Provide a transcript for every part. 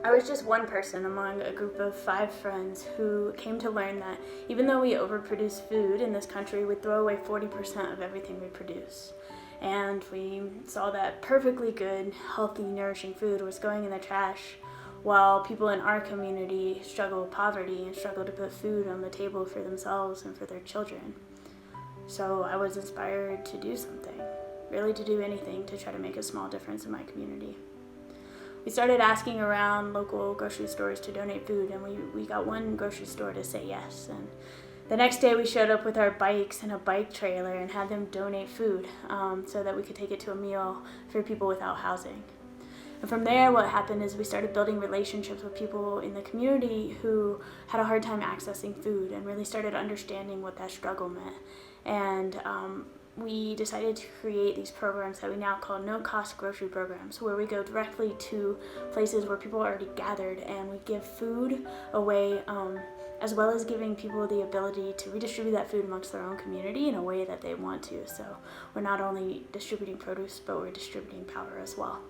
I was just one person among a group of 5 friends who came to learn that even though we overproduce food in this country, we throw away 40% of everything we produce. And we saw that perfectly good, healthy, nourishing food was going in the trash, while people in our community struggle with poverty and struggle to put food on the table for themselves and for their children. So I was inspired to do something, really to do anything to try to make a small difference in my community. We started asking around local grocery stores to donate food, and we got one grocery store to say yes. And the next day we showed up with our bikes and a bike trailer and had them donate food so that we could take it to a meal for people without housing. And from there, what happened is we started building relationships with people in the community who had a hard time accessing food and really started understanding what that struggle meant. And we decided to create these programs that we now call no-cost grocery programs, where we go directly to places where people are already gathered and we give food away, as well as giving people the ability to redistribute that food amongst their own community in a way that they want to. So we're not only distributing produce, but we're distributing power as well.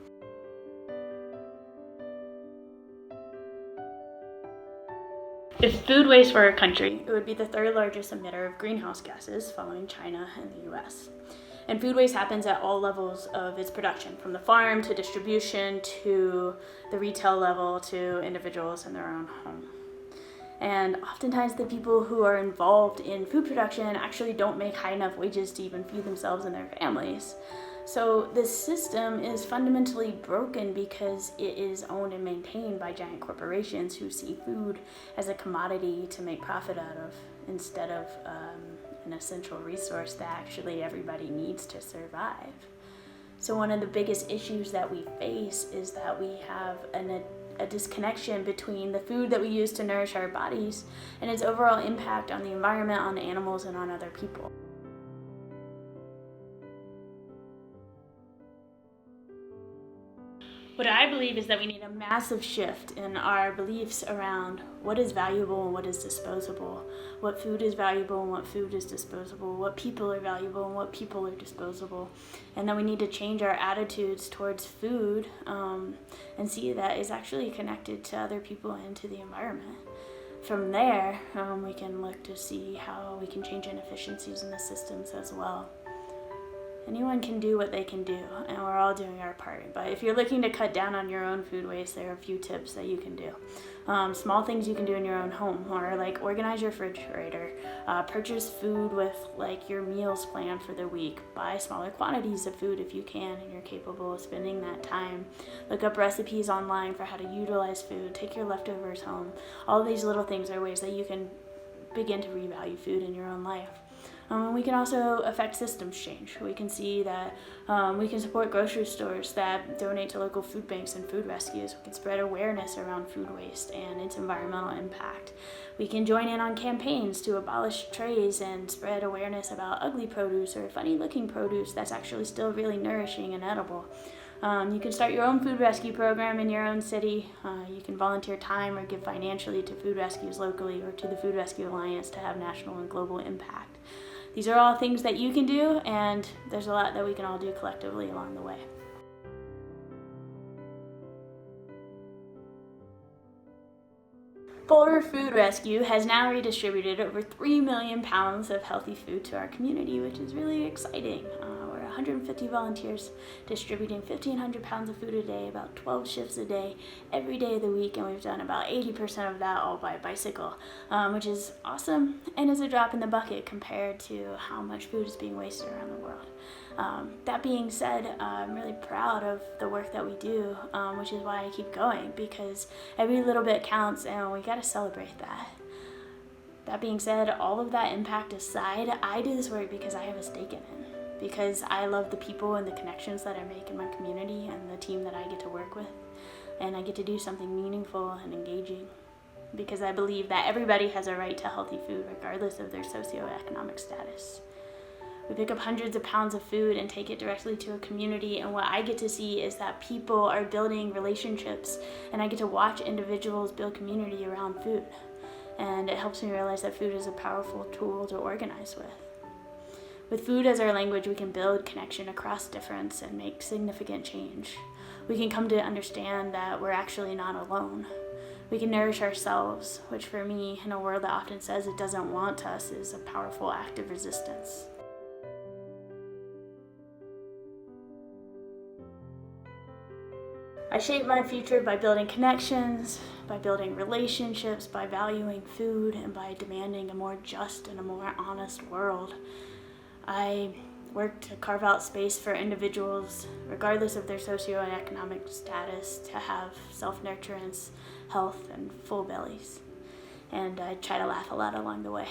If food waste were a country, it would be the 3rd largest emitter of greenhouse gases, following China and the US. And food waste happens at all levels of its production, from the farm to distribution to the retail level to individuals in their own home. And oftentimes the people who are involved in food production actually don't make high enough wages to even feed themselves and their families. So this system is fundamentally broken because it is owned and maintained by giant corporations who see food as a commodity to make profit out of, instead of an essential resource that actually everybody needs to survive. So one of the biggest issues that we face is that we have a disconnection between the food that we use to nourish our bodies and its overall impact on the environment, on animals, and on other people. What I believe is that we need a massive shift in our beliefs around what is valuable and what is disposable, what food is valuable and what food is disposable, what people are valuable and what people are disposable. And then we need to change our attitudes towards food and see that it's actually connected to other people and to the environment. From there, we can look to see how we can change inefficiencies in the systems as well. Anyone can do what they can do, and we're all doing our part. But if you're looking to cut down on your own food waste, there are a few tips that you can do. Small things you can do in your own home, or like organize your refrigerator, purchase food with like your meals planned for the week, buy smaller quantities of food if you can and you're capable of spending that time. Look up recipes online for how to utilize food, take your leftovers home. All of these little things are ways that you can begin to revalue food in your own life. We can also affect systems change. We can see that we can support grocery stores that donate to local food banks and food rescues. We can spread awareness around food waste and its environmental impact. We can join in on campaigns to abolish trays and spread awareness about ugly produce or funny looking produce that's actually still really nourishing and edible. You can start your own food rescue program in your own city. You can volunteer time or give financially to food rescues locally or to the Food Rescue Alliance to have national and global impact. These are all things that you can do, and there's a lot that we can all do collectively along the way. Boulder Food Rescue has now redistributed over 3 million pounds of healthy food to our community, which is really exciting. We're 150 volunteers distributing 1,500 pounds of food a day, about 12 shifts a day, every day of the week, and we've done about 80% of that all by bicycle, which is awesome and is a drop in the bucket compared to how much food is being wasted around the world. That being said, I'm really proud of the work that we do, which is why I keep going, because every little bit counts and we gotta celebrate that. That being said, all of that impact aside, I do this work because I have a stake in it, because I love the people and the connections that I make in my community and the team that I get to work with, and I get to do something meaningful and engaging, because I believe that everybody has a right to healthy food regardless of their socioeconomic status. We pick up hundreds of pounds of food and take it directly to a community, and what I get to see is that people are building relationships, and I get to watch individuals build community around food. And it helps me realize that food is a powerful tool to organize with. With food as our language, we can build connection across difference and make significant change. we can come to understand that we're actually not alone. We can nourish ourselves, which for me, in a world that often says it doesn't want us, is a powerful act of resistance. I shape my future by building connections, by building relationships, by valuing food, and by demanding a more just and a more honest world. I work to carve out space for individuals, regardless of their socioeconomic status, to have self-nurturance, health, and full bellies. And I try to laugh a lot along the way.